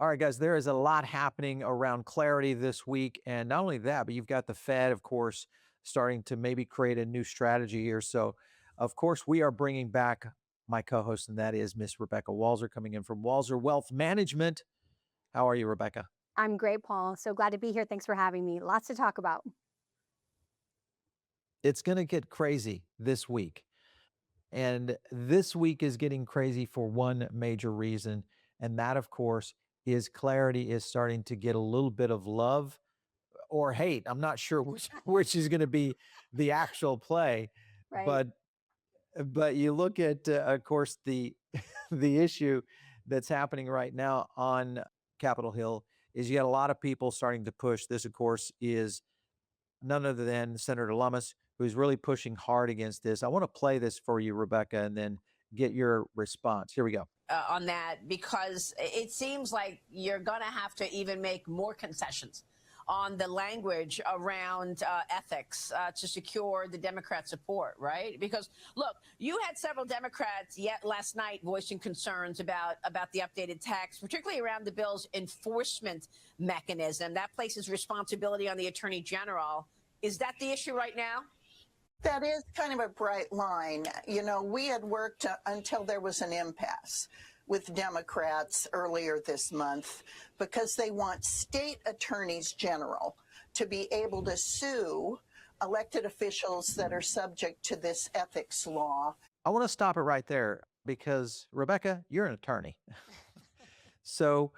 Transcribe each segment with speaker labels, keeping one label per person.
Speaker 1: All right, guys, there is a lot happening around clarity this week. And not only that, but you've got the Fed, of course, starting to maybe create a new strategy here. So, of course, we are bringing back my co host, and that is Miss Rebecca Walzer coming in from Walzer Wealth Management. How are you, Rebecca?
Speaker 2: I'm great, Paul. So glad to be here. Thanks for having me. Lots to talk about.
Speaker 1: It's going to get crazy this week. And this week is getting crazy for one major reason. And that, of course, is clarity is starting to get a little bit of love or hate. I'm not sure which is going to be the actual play,
Speaker 2: Right.
Speaker 1: but you look at, of course, the the issue that's happening right now on Capitol Hill is you got a lot of people starting to push. This, of course, is none other than Senator Lummis, who's really pushing hard against this. I want to play this for you, Rebecca, and then get your response. Here we go.
Speaker 3: On that, because it seems like you're going to have to even make more concessions on the language around ethics to secure the Democrat support, right? Because look, you had several Democrats yet last night voicing concerns about the updated text, particularly around the bill's enforcement mechanism that places responsibility on the Attorney General. Is that the issue right now?
Speaker 4: That is kind of a bright line. You know, we had worked until there was an impasse with Democrats earlier this month because they want state attorneys general to be able to sue elected officials that are subject to this ethics law.
Speaker 1: I want to stop it right there because, Rebecca, you're an attorney. So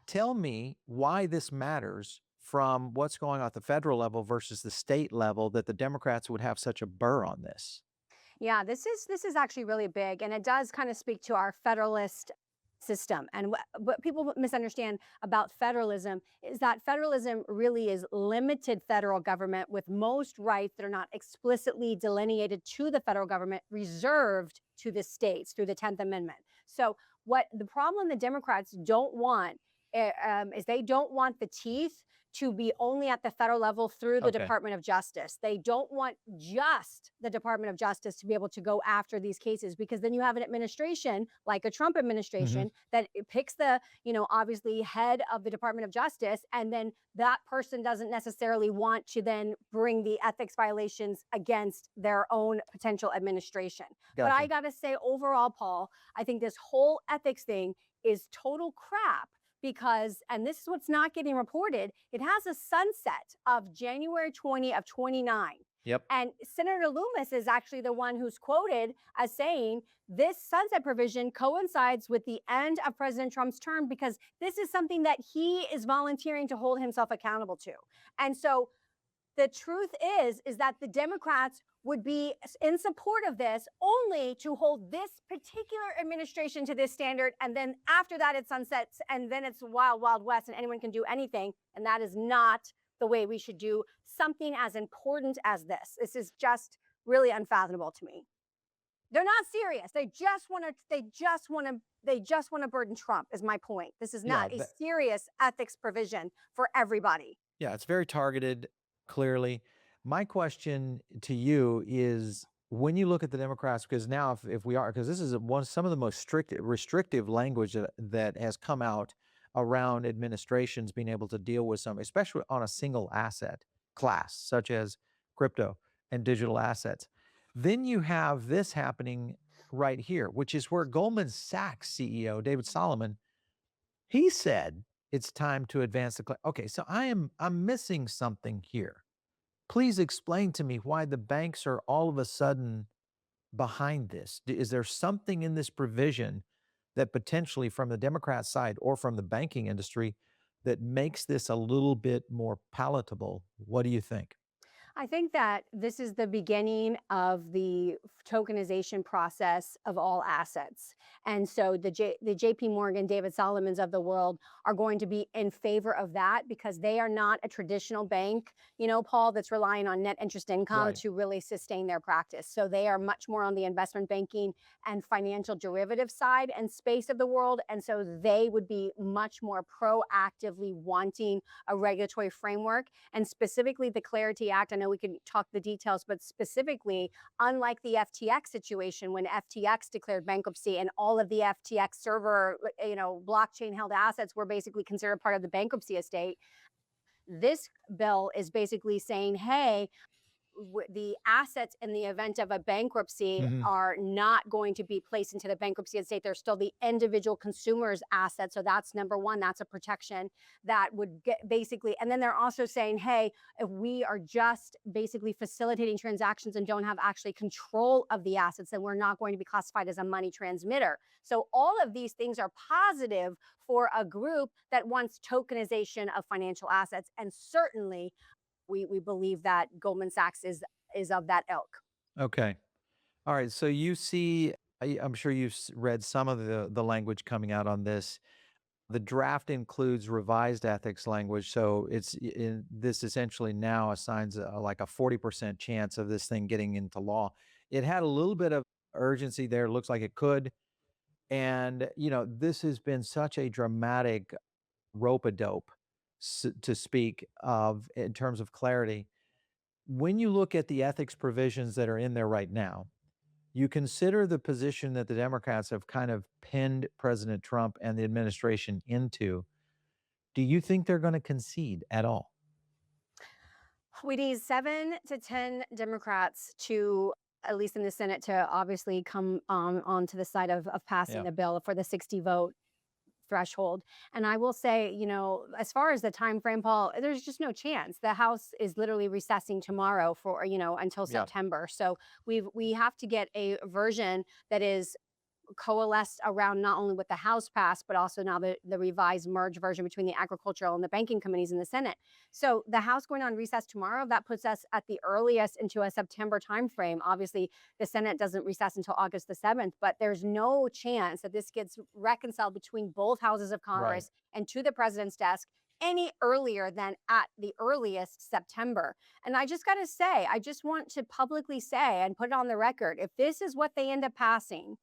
Speaker 1: tell me why this matters from what's going on at the federal level versus the state level that the Democrats would have such a burr on this.
Speaker 2: Yeah, this is actually really big, and it does kind of speak to our federalist system. And what people misunderstand about federalism is that federalism really is limited federal government with most rights that are not explicitly delineated to the federal government reserved to the states through the 10th Amendment. So what the problem the Democrats don't want is they don't want the teeth to be only at the federal level through the
Speaker 1: Okay.
Speaker 2: Department of Justice. They don't want just the Department of Justice to be able to go after these cases, because then you have an administration like a Trump
Speaker 1: Hmm.
Speaker 2: administration that picks the, obviously head of the Department of Justice, and then that person doesn't necessarily want to then bring the ethics violations against their own potential administration. But I
Speaker 1: Gotcha.
Speaker 2: got to say, overall, Paul, I think this whole ethics thing is total crap because, and this is what's not getting reported, it has a sunset of January 20 of 29.
Speaker 1: Yep.
Speaker 2: And Senator Loomis is actually the one who's quoted as saying this sunset provision coincides with the end of President Trump's term because this is something that he is volunteering to hold himself accountable to. And so the truth is that the Democrats would be in support of this only to hold this particular administration to this standard. And then after that, it sunsets and then it's wild, wild west and anyone can do anything. And that is not the way we should do something as important as this. This is just really unfathomable to me. They're not serious. They just want to burden Trump is my point. This is
Speaker 1: Yeah.
Speaker 2: not a serious ethics provision for everybody.
Speaker 1: Yeah. It's very targeted, clearly. My question to you is when you look at the Democrats, because now if we are, because this is some of the most restrictive language that has come out around administrations being able to deal with some, especially on a single asset class, such as crypto and digital assets. Then you have this happening right here, which is where Goldman Sachs CEO David Solomon, he said it's time to advance the okay, so I'm missing something here. Please explain to me why the banks are all of a sudden behind this. Is there something in this provision that potentially from the Democrat side or from the banking industry that makes this a little bit more palatable? What do you think?
Speaker 2: I think that this is the beginning of the tokenization process of all assets. And so the JP Morgan, David Solomons of the world are going to be in favor of that because they are not a traditional bank, Paul, that's relying on net interest income
Speaker 1: Right.
Speaker 2: to really sustain their practice. So they are much more on the investment banking and financial derivative side and space of the world. And so they would be much more proactively wanting a regulatory framework, and specifically the Clarity Act. I know we can talk the details, but specifically, unlike the FTX situation, when FTX declared bankruptcy and all of the FTX server, blockchain held assets were basically considered part of the bankruptcy estate, this bill is basically saying, hey, the assets in the event of a bankruptcy
Speaker 1: Mhm.
Speaker 2: are not going to be placed into the bankruptcy estate. They're still the individual consumer's assets. So that's number one. That's a protection that would get basically. And then they're also saying, hey, if we are just basically facilitating transactions and don't have actually control of the assets, then we're not going to be classified as a money transmitter. So all of these things are positive for a group that wants tokenization of financial assets. And certainly we believe that Goldman Sachs is of that ilk.
Speaker 1: Okay. All right. So you see, I'm sure you've read some of the language coming out on this. The draft includes revised ethics language, so this essentially now assigns like a 40% chance of this thing getting into law. It had a little bit of urgency there. It looks like it could, and this has been such a dramatic rope a dope, to speak of in terms of clarity. When you look at the ethics provisions that are in there right now, you consider the position that the Democrats have kind of pinned President Trump and the administration into. Do you think they're gonna concede at all?
Speaker 2: We need 7 to 10 Democrats to, at least in the Senate, to obviously come onto the side of passing
Speaker 1: Yeah.
Speaker 2: the bill for the 60 vote threshold. And I will say, as far as the time frame, Paul, there's just no chance. The House is literally recessing tomorrow for, until
Speaker 1: Yeah.
Speaker 2: September. So we have to get a version that is coalesced around not only what the House passed, but also now the revised merge version between the agricultural and the banking committees in the Senate. So the House going on recess tomorrow, that puts us at the earliest into a September timeframe. Obviously, the Senate doesn't recess until August the 7th, but there's no chance that this gets reconciled between both houses of Congress and to the president's desk any earlier than at the earliest September. And I just got to say, I just want to publicly say and put it on the record, if this is what they end up passing,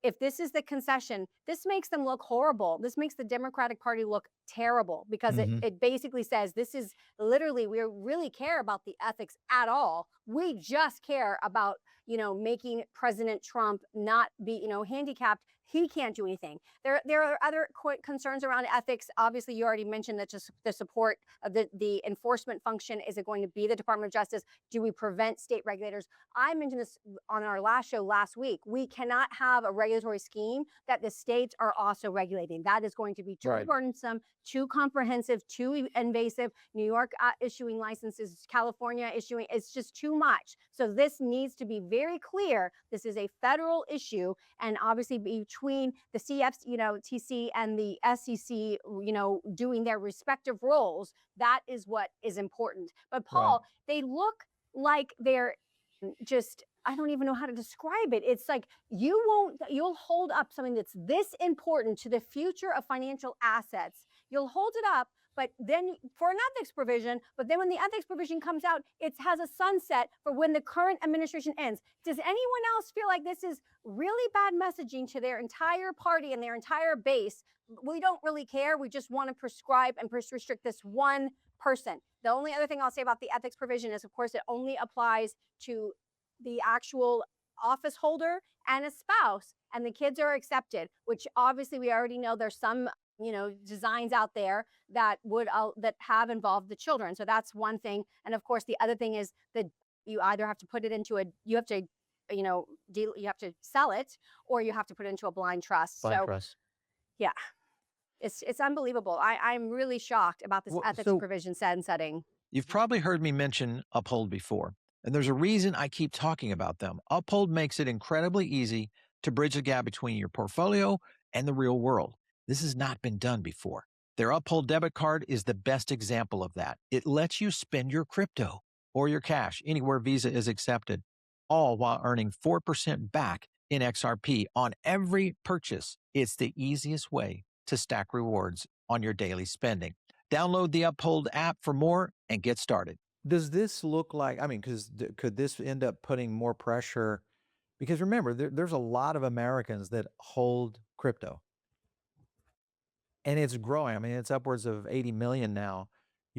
Speaker 2: if this is the concession, this makes them look horrible. This makes the Democratic Party look terrible because
Speaker 1: Mhm.
Speaker 2: it basically says this is literally, we really care about the ethics at all. We just care about, making President Trump not be, handicapped. He can't do anything. There are other concerns around ethics. Obviously, you already mentioned that just the support of the enforcement function. Is it going to be the Department of Justice? Do we prevent state regulators? I mentioned this on our last show last week. We cannot have a regulatory scheme that the states are also regulating. That is going to be too
Speaker 1: Right.
Speaker 2: burdensome, too comprehensive, too invasive. New York issuing licenses, California issuing, it's just too much. So this needs to be very clear. This is a federal issue, and obviously between the TC and the SEC, doing their respective roles, that is what is important. But Paul, they look like they're just, I don't even know how to describe it. It's like you'll hold up something that's this important to the future of financial assets. You'll hold it up, but then for an ethics provision, but then when the ethics provision comes out, it has a sunset for when the current administration ends. Does anyone else feel like this is really bad messaging to their entire party and their entire base? We don't really care. We just want to prescribe and restrict this one person. The only other thing I'll say about the ethics provision is, of course, it only applies to the actual office holder and a spouse, and the kids are accepted, which obviously we already know there's some designs out there that that have involved the children. So that's one thing. And of course, the other thing is that you either have to put it into you have to you have to sell it, or you have to put it into a blind trust.
Speaker 1: Blind
Speaker 2: So
Speaker 1: trust.
Speaker 2: yeah, it's unbelievable. I'm really shocked about this ethics provision setting.
Speaker 5: You've probably heard me mention Uphold before, and there's a reason I keep talking about them. Uphold makes it incredibly easy to bridge the gap between your portfolio and the real world. This has not been done before. Their Uphold Debit Card is the best example of that. It lets you spend your crypto or your cash anywhere Visa is accepted, all while earning 4% back in XRP on every purchase. It's the easiest way to stack rewards on your daily spending. Download the Uphold app for more and get started.
Speaker 1: Does this look like, because could this end up putting more pressure? Because remember, there's a lot of Americans that hold crypto, and it's growing. It's upwards of 80 million now.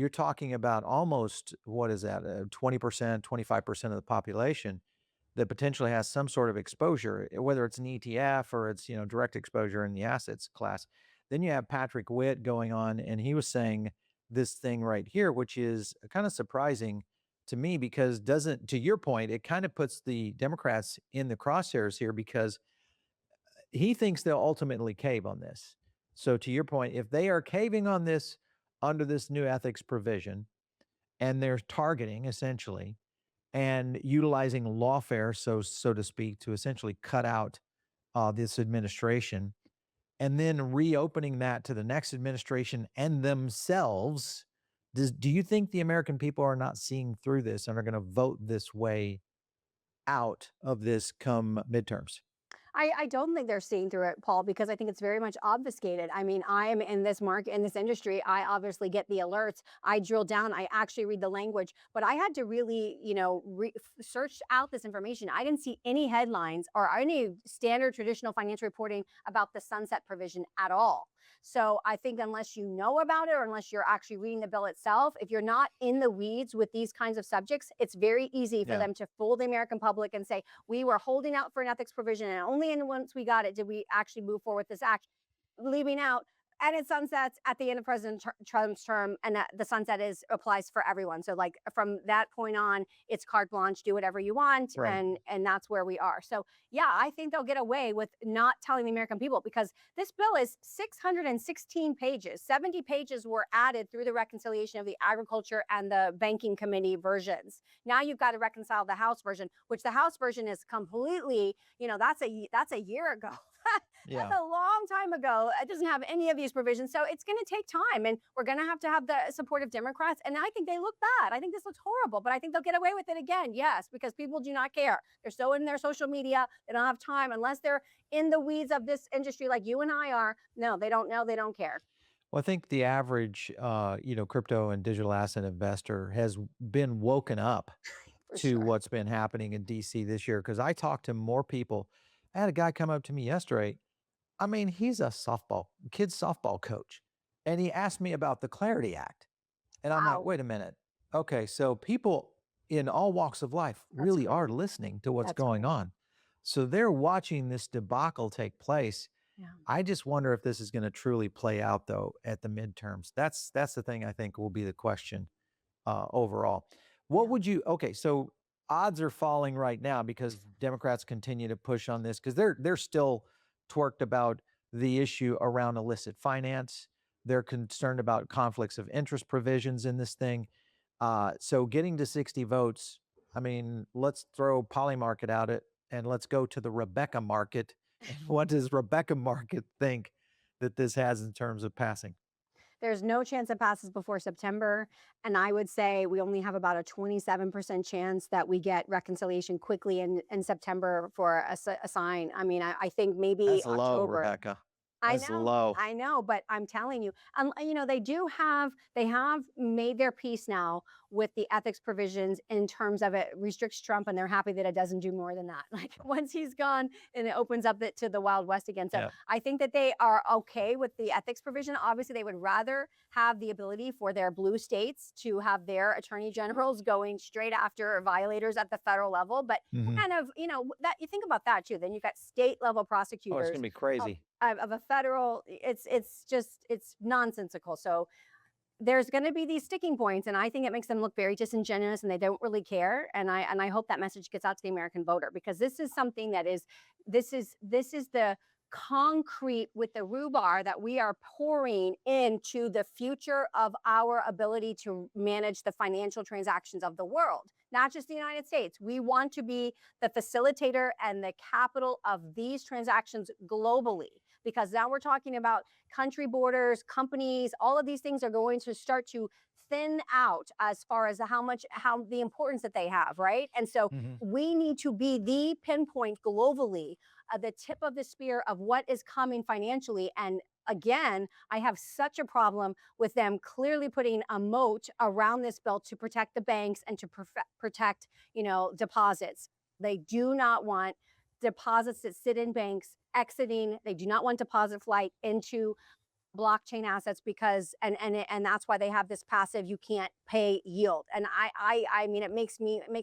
Speaker 1: you're talking about almost, what is that, 20%, 25% of the population that potentially has some sort of exposure, whether it's an ETF or it's, direct exposure in the assets class. Then you have Patrick Witt going on, and he was saying this thing right here, which is kind of surprising to me because doesn't, to your point, it kind of puts the Democrats in the crosshairs here because he thinks they'll ultimately cave on this. So to your point, if they are caving on this under this new ethics provision and they're targeting essentially and utilizing lawfare, so to speak, to essentially cut out this administration, and then reopening that to the next administration and themselves, do you think the American people are not seeing through this and are going to vote this way out of this come midterms?
Speaker 2: I don't think they're seeing through it, Paul, because I think it's very much obfuscated. I mean, I'm in this market, in this industry. I obviously get the alerts. I drill down. I actually read the language, but I had to really, search out this information. I didn't see any headlines or any standard traditional financial reporting about the sunset provision at all. So I think unless you know about it or unless you're actually reading the bill itself, if you're not in the weeds with these kinds of subjects, it's very easy for them to fool the American public and say, we were holding out for an ethics provision and only once we got it did we actually move forward with this act, leaving out and it sunsets at the end of President Trump's term, and the sunset applies for everyone. So, like from that point on, it's carte blanche, do whatever you want,
Speaker 1: Right.
Speaker 2: and that's where we are. So, yeah, I think they'll get away with not telling the American people because this bill is 616 pages. 70 pages were added through the reconciliation of the Agriculture and the Banking Committee versions. Now you've got to reconcile the House version, which the House version is completely, that's a year ago.
Speaker 1: Yeah.
Speaker 2: That's a long time ago. It doesn't have any of these provisions. So it's going to take time and we're going to have the support of Democrats. And I think they look bad. I think this looks horrible, but I think they'll get away with it again. Yes, because people do not care. They're so in their social media. They don't have time unless they're in the weeds of this industry like you and I are. No, they don't know. They don't care.
Speaker 1: Well, I think the average, crypto and digital asset investor has been woken up
Speaker 2: For
Speaker 1: to
Speaker 2: sure.
Speaker 1: what's been happening in DC this year because I talked to more people. I had a guy come up to me yesterday. I mean, he's a kids softball coach. And he asked me about the Clarity Act. And I'm like,
Speaker 2: Wow.
Speaker 1: wait a minute. Okay, so people in all walks of life
Speaker 2: That's
Speaker 1: really are
Speaker 2: crazy.
Speaker 1: listening to what's
Speaker 2: That's
Speaker 1: going
Speaker 2: crazy.
Speaker 1: on. So they're watching this debacle take place.
Speaker 2: Yeah.
Speaker 1: I just wonder if this is going to truly play out though at the midterms. That's the thing I think will be the question overall. What
Speaker 2: Yeah.
Speaker 1: would you? Okay, so odds are falling right now because Democrats continue to push on this because they're still twerked about the issue around illicit finance. They're concerned about conflicts of interest provisions in this thing. So getting to 60 votes, I mean, let's throw Polymarket out it and let's go to the Rebecca market. And what does Rebecca market think that this has in terms of passing?
Speaker 2: There's no chance it passes before September. And I would say we only have about a 27% chance that we get reconciliation quickly in September for a sign. I mean, I think maybe
Speaker 1: That's low,
Speaker 2: October.
Speaker 1: Rebecca. That's low.
Speaker 2: I know, but I'm telling you, they have made their peace now with the ethics provisions in terms of it restricts Trump, and they're happy that it doesn't do more than that. Like once he's gone, and it opens up to the Wild West again. So
Speaker 1: Yeah.
Speaker 2: I think that they are okay with the ethics provision. Obviously, they would rather have the ability for their blue states to have their attorney generals going straight after violators at the federal level, but
Speaker 1: Mhm.
Speaker 2: kind of, that you think about that too. Then you've got state level
Speaker 1: Oh, it's
Speaker 2: prosecutors
Speaker 1: gonna be crazy.
Speaker 2: of a federal. It's nonsensical. So there's going to be these sticking points, and I think it makes them look very disingenuous and they don't really care. And I hope that message gets out to the American voter because this is something that is this is the concrete with the rhubarb that we are pouring into the future of our ability to manage the financial transactions of the world, not just the United States. We want to be the facilitator and the capital of these transactions globally because now we're talking about country borders, companies, all of these things are going to start to thin out as far as how the importance that they have, right? And so
Speaker 1: Mhm.
Speaker 2: we need to be the pinpoint globally, the tip of the spear of what is coming financially. And again, I have such a problem with them clearly putting a moat around this bill to protect the banks and to protect, deposits. They do not want deposits that sit in banks exiting. They do not want deposit flight into blockchain assets because and that's why they have this passive you can't pay yield. And I mean it makes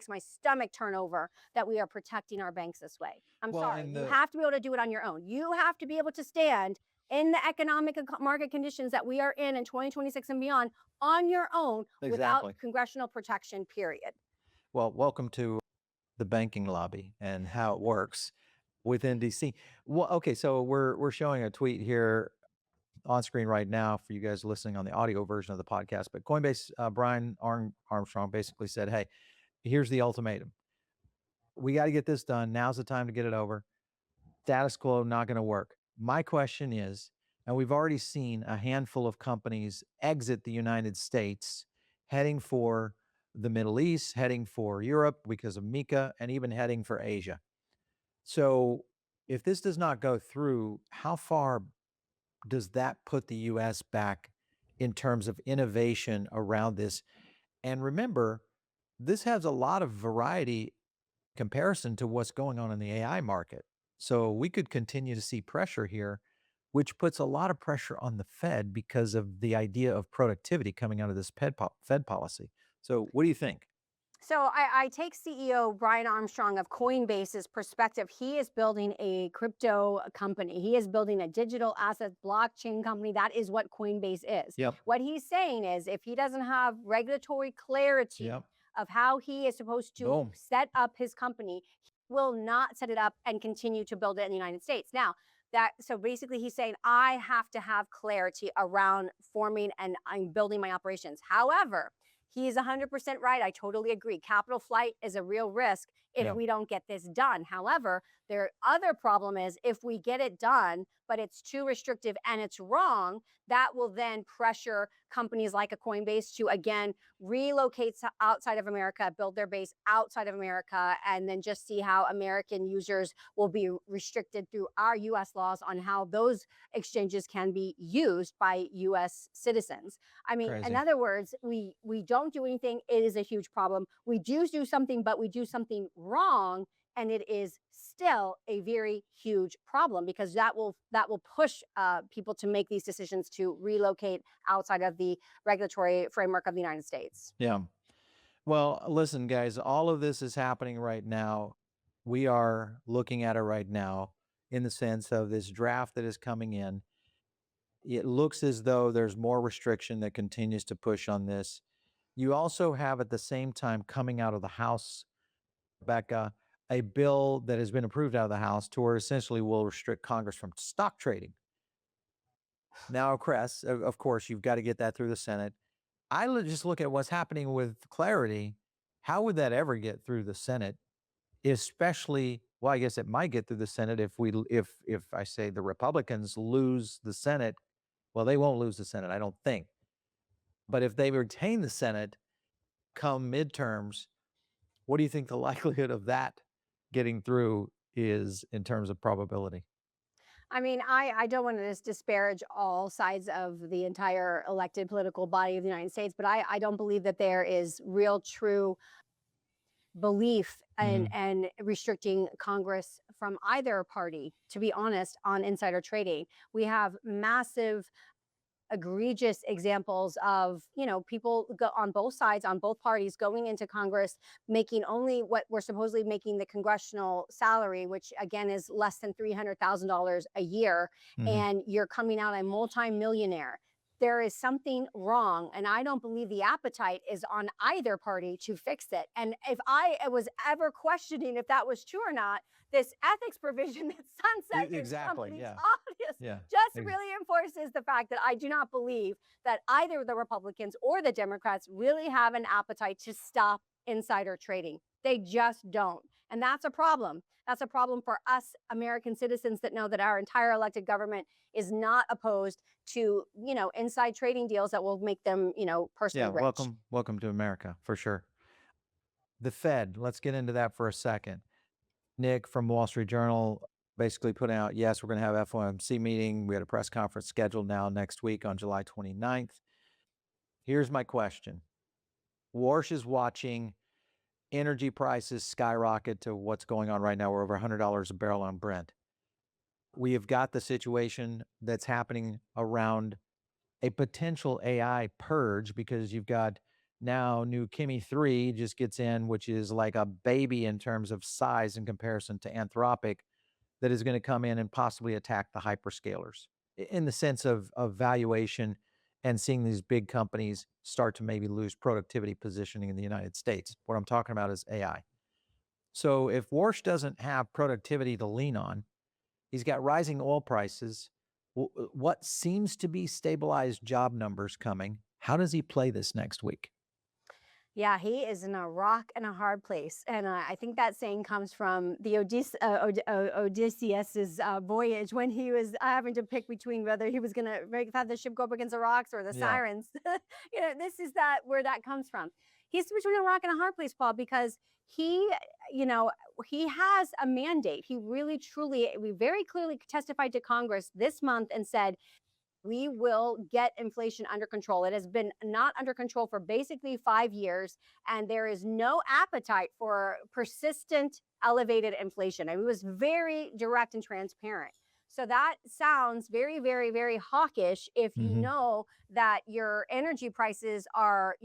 Speaker 2: my stomach turn over that we are protecting our banks this way. I'm
Speaker 1: Well,
Speaker 2: sorry.
Speaker 1: and
Speaker 2: You
Speaker 1: the
Speaker 2: have to be able to do it on your own. You have to be able to stand in the economic and market conditions that we are in 2026 and beyond on your own without
Speaker 1: exactly.
Speaker 2: congressional protection, period.
Speaker 1: Well, welcome to the banking lobby and how it works within DC. Well, okay, so we're showing a tweet here on screen right now for you guys listening on the audio version of the podcast. But Coinbase, Brian Armstrong basically said, "Hey, here's the ultimatum. We got to get this done. Now's the time to get it over. Status quo not going to work." My question is, and we've already seen a handful of companies exit the United States, heading for the Middle East, heading for Europe because of Mika, and even heading for Asia. So, if this does not go through, how far does that put the US back in terms of innovation around this? And remember, this has a lot of variety comparison to what's going on in the AI market. So we could continue to see pressure here, which puts a lot of pressure on the Fed because of the idea of productivity coming out of this Fed policy. So what do you think?
Speaker 2: So I take CEO Brian Armstrong of Coinbase's perspective. He is building a crypto company. He is building a digital asset blockchain company. That is what Coinbase is.
Speaker 1: Yep.
Speaker 2: What he's saying is if he doesn't have regulatory clarity
Speaker 1: Yep.
Speaker 2: of how he is supposed to
Speaker 1: Boom.
Speaker 2: set up his company, he will not set it up and continue to build it in the United States. Now, so basically he's saying I have to have clarity around forming and I'm building my operations. However, he is 100% right. I totally agree. Capital flight is a real risk if
Speaker 1: Yeah.
Speaker 2: we don't get this done. However, their other problem is if we get it done, but it's too restrictive and it's wrong, that will then pressure companies like a Coinbase to again relocate outside of America, build their base outside of America, and then just see how American users will be restricted through our US laws on how those exchanges can be used by US citizens. I mean, in
Speaker 1: Crazy.
Speaker 2: other words, we don't do anything, it is a huge problem. We do something, but we do something wrong, and it is still a very huge problem because that will push people to make these decisions to relocate outside of the regulatory framework of the United States.
Speaker 1: Yeah. Well, listen, guys, all of this is happening right now. We are looking at it right now in the sense of this draft that is coming in. It looks as though there's more restriction that continues to push on this. You also have at the same time coming out of the House, Becca, a bill that has been approved out of the House to where essentially will restrict Congress from stock trading. Now, of course, you've got to get that through the Senate. Just look at what's happening with clarity. How would that ever get through the Senate? Especially, well, I guess it might get through the Senate if I say the Republicans lose the Senate. Well, they won't lose the Senate, I don't think. But if they retain the Senate come midterms, what do you think the likelihood of that getting through is in terms of probability?
Speaker 2: I mean, I don't want to disparage all sides of the entire elected political body of the United States, but I don't believe that there is real, true belief
Speaker 1: Mhm.
Speaker 2: and restricting Congress from either party, to be honest, on insider trading. We have massive egregious examples of people go on both sides, on both parties, going into Congress making only what we're supposedly making the congressional salary, which again is less than $300,000 a year,
Speaker 1: Mhm.
Speaker 2: and you're coming out a multimillionaire. There is something wrong, and I don't believe the appetite is on either party to fix it. And if I was ever questioning if that was true or not, this ethics provision that sunset these
Speaker 1: Exactly.
Speaker 2: companies
Speaker 1: Yeah.
Speaker 2: obvious
Speaker 1: Yeah.
Speaker 2: just
Speaker 1: Ex-
Speaker 2: really enforces the fact that I do not believe that either the Republicans or the Democrats really have an appetite to stop insider trading. They just don't. And that's a problem. That's a problem for us American citizens that know that our entire elected government is not opposed to, inside trading deals that will make them, personally
Speaker 1: Yeah.
Speaker 2: rich.
Speaker 1: Welcome to America for sure. The Fed, let's get into that for a second. Nick from Wall Street Journal basically put out, yes, we're going to have FOMC meeting. We had a press conference scheduled now next week on July 29th. Here's my question. Warsh is watching energy prices skyrocket to what's going on right now. We're over $100 a barrel on Brent. we have got the situation that's happening around a potential AI purge because you've got now new Kimi 3 just gets in, which is like a baby in terms of size in comparison to Anthropic, that is going to come in and possibly attack the hyperscalers in the sense of valuation and seeing these big companies start to maybe lose productivity positioning in the United States. What I'm talking about is AI. So if Warsh doesn't have productivity to lean on, he's got rising oil prices. What seems to be stabilized job numbers coming. How does he play this next week?
Speaker 2: Yeah, he is in a rock and a hard place. And I think that saying comes from the Odysseus's voyage when he was having to pick between whether he was going to have the ship go up against the rocks or the
Speaker 1: Yeah.
Speaker 2: sirens. This is where that comes from. He's between a rock and a hard place, Paul, because he, he has a mandate. He really, truly, we very clearly testified to Congress this month and said, we will get inflation under control. It has been not under control for basically 5 years, and there is no appetite for persistent elevated inflation. And it was very direct and transparent. So that sounds very, very, very hawkish if you know that your energy prices are,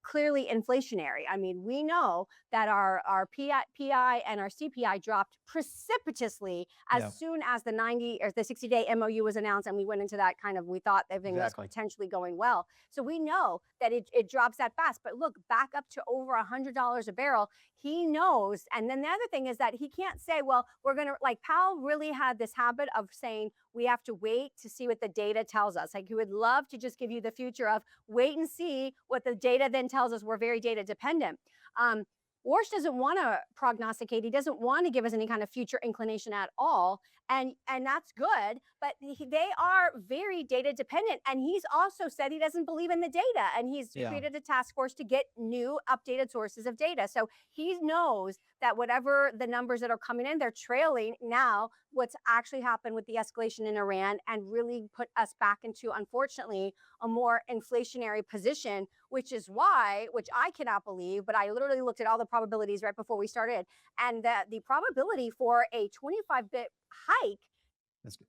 Speaker 2: clearly inflationary. I mean, we know that our PI and our CPI dropped precipitously as soon as the 90 or the 60-day MOU was announced, and we went into that we thought everything was potentially going well. So we know that it drops that fast. But look, back up to over $100 a barrel, he knows. And then the other thing is that he can't say, well, we're going to, like Powell really had this habit of saying, we have to wait to see what the data tells us. Like he would love to just give you the future of wait and see what the data then tells us. We're very data dependent. Warsh doesn't want to prognosticate. He doesn't want to give us any kind of future inclination at all. And that's good, but they are very data dependent. And he's also said he doesn't believe in the data. And he's created a task force to get new updated sources of data. So he knows that whatever the numbers that are coming in, they're trailing now what's actually happened with the escalation in Iran and really put us back into, unfortunately, a more inflationary position, which I cannot believe, but I literally looked at all the probabilities right before we started. And the probability for a 25-bit hike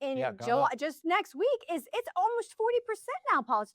Speaker 2: in July, just next week, it's almost 40% now, Paul. It's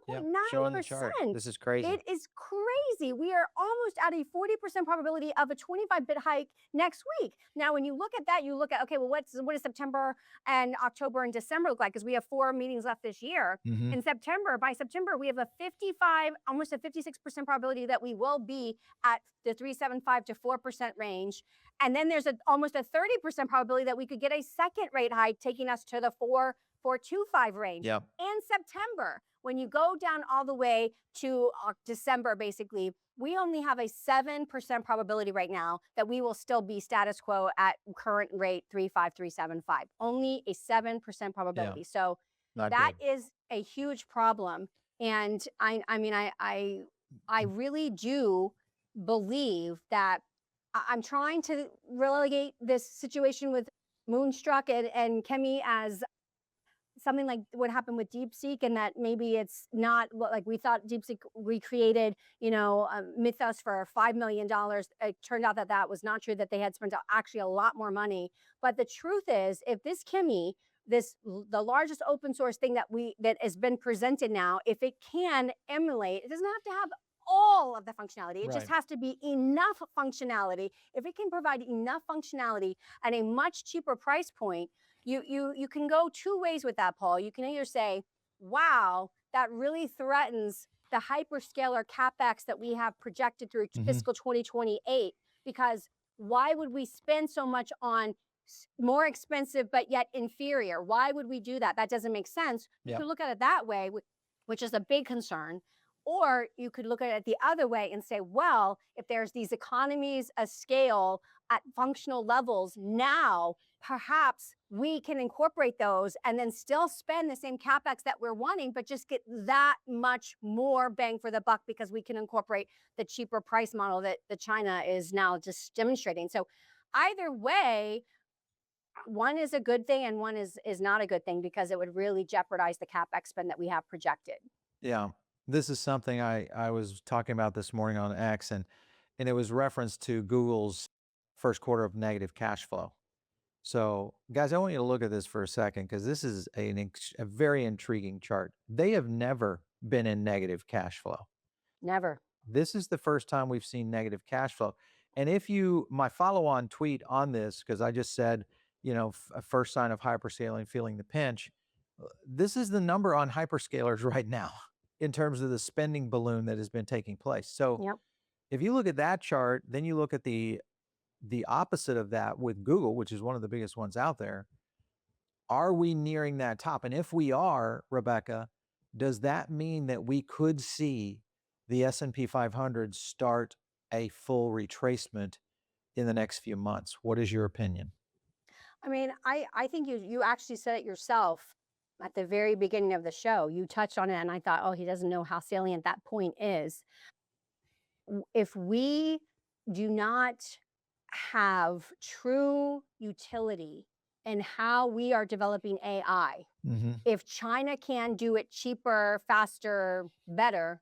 Speaker 2: 37.9%.
Speaker 1: This is crazy.
Speaker 2: It is crazy. We are almost at a 40% probability of a 25-bit hike next week. Now, when you look at that, you look at, okay, well, what does September and October and December look like? Because we have 4 meetings left this year. In September, by September, we have a 55, almost a 56% probability that we will be at the 3.75 to 4% range. And then there's almost a 30% probability that we could get a second rate hike, taking us to the 4.25 range.
Speaker 1: Yep.
Speaker 2: In September, when you go down all the way to December, basically, we only have a 7% probability right now that we will still be status quo at current rate 3.5375. Only a 7% probability.
Speaker 1: Yeah.
Speaker 2: So
Speaker 1: Not
Speaker 2: that
Speaker 1: good.
Speaker 2: is a huge problem. And I really do believe that I'm trying to relegate this situation with Moonstruck and Kemi as something like what happened with DeepSeek, and that maybe it's not like we thought. DeepSeek recreated, Mythos for $5 million. It turned out that was not true, that they had spent actually a lot more money. But the truth is, if this Kemi, the largest open source thing that has been presented now, if it can emulate, it doesn't have to have all of the functionality. It just has to be enough functionality. If it can provide enough functionality at a much cheaper price point, you can go two ways with that, Paul. You can either say, wow, that really threatens the hyperscaler CapEx that we have projected through fiscal 2028, because why would we spend so much on more expensive but yet inferior? Why would we do that? That doesn't make sense. You could look at it that way, which is a big concern. Or you could look at it the other way and say, well, if there's these economies of scale at functional levels now, perhaps we can incorporate those and then still spend the same CapEx that we're wanting, but just get that much more bang for the buck because we can incorporate the cheaper price model that China is now just demonstrating. So either way, one is a good thing and one is not a good thing, because it would really jeopardize the CapEx spend that we have projected.
Speaker 1: Yeah. This is something I was talking about this morning on X, and it was reference to Google's first quarter of negative cash flow. So, guys, I want you to look at this for a second because this is a very intriguing chart. They have never been in negative cash flow.
Speaker 2: Never.
Speaker 1: This is the first time we've seen negative cash flow. And if you, my follow on tweet on this, because I just said, a first sign of hyperscaling, feeling the pinch, this is the number on hyperscalers right now in terms of the spending balloon that has been taking place. So,
Speaker 2: Yep.
Speaker 1: if you look at that chart, then you look at the opposite of that with Google, which is one of the biggest ones out there. Are we nearing that top? And if we are, Rebecca, does that mean that we could see the S&P 500 start a full retracement in the next few months? What is your opinion?
Speaker 2: I mean, I think you actually said it yourself at the very beginning of the show. You touched on it, and I thought, oh, he doesn't know how salient that point is. If we do not have true utility in how we are developing AI, if China can do it cheaper, faster, better,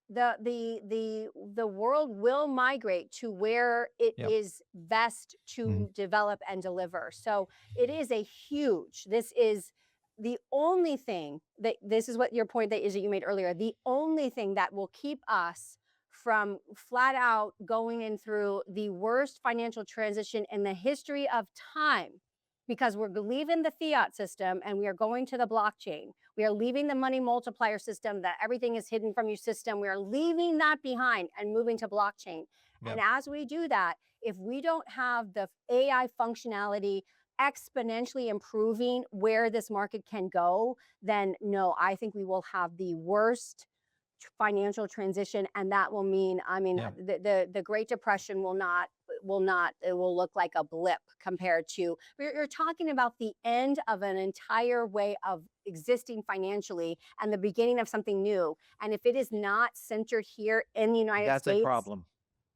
Speaker 2: the world will migrate to where it is best to develop and deliver. So it is this is the only thing this is what your point that you made earlier, the only thing that will keep us from flat out going in through the worst financial transition in the history of time, because we're leaving the fiat system and we are going to the blockchain. We are leaving the money multiplier system, that everything is hidden from your system. We are leaving that behind and moving to blockchain. Yep. And as we do that, if we don't have the AI functionality exponentially improving where this market can go, then no, I think we will have the worst financial transition, and that will mean, the Great Depression will not, it will look like a blip compared to, you're talking about the end of an entire way of existing financially and the beginning of something new. And if it is not centered here in the United States,
Speaker 1: that's a problem,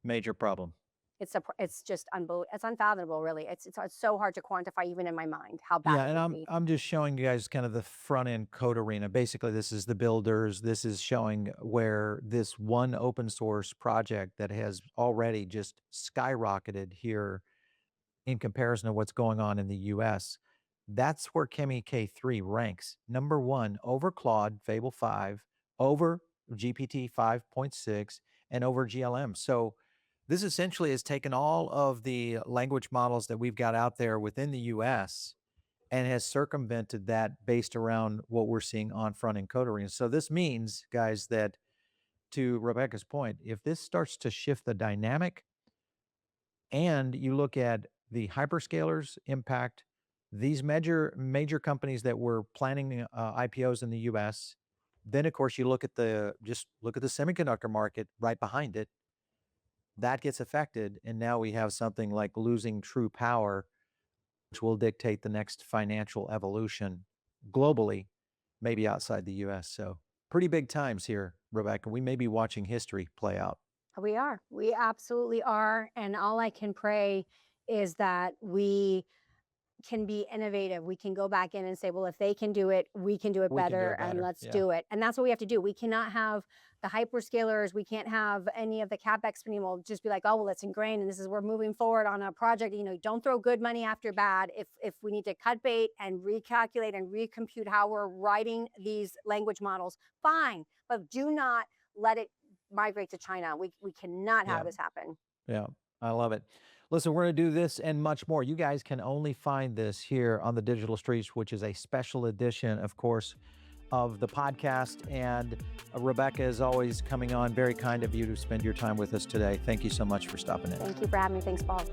Speaker 1: major problem.
Speaker 2: It's just unbelievable. It's unfathomable, really. It's so hard to quantify even in my mind how bad.
Speaker 1: Yeah, and I'm just showing you guys kind of the front end code arena. Basically, this is the builders. This is showing where this one open source project that has already just skyrocketed here in comparison to what's going on in the US. That's where Chemi K3 ranks number 1 over Claude, Fable 5, over GPT 5.6, and over GLM. So this essentially has taken all of the language models that we've got out there within the US and has circumvented that based around what we're seeing on front end code arena. So this means, guys, that to Rebecca's point, if this starts to shift the dynamic and you look at the hyperscalers impact, these major companies that were planning IPOs in the US, then of course you look at the semiconductor market right behind it. That gets affected, and now we have something like losing true power, which will dictate the next financial evolution globally, maybe outside the US. So pretty big times here, Rebecca. We may be watching history play out.
Speaker 2: We are. We absolutely are. And all I can pray is that we can be innovative. We can go back in and say, well, if they can do it, we can do it better, and let's do it. And that's what we have to do. We cannot have the hyperscalers. We can't have any of the CapEx spending. We'll just be like, oh, well, it's ingrained, and we're moving forward on a project. Don't throw good money after bad. If we need to cut bait and recalculate and recompute how we're writing these language models, fine. But do not let it migrate to China. We cannot have this happen.
Speaker 1: Yeah, I love it. Listen, we're going to do this and much more. You guys can only find this here on the Digital Streets, which is a special edition, of course, of the podcast. And Rebecca is always coming on. Very kind of you to spend your time with us today. Thank you so much for stopping in.
Speaker 2: Thank you for having me. Thanks, Paul.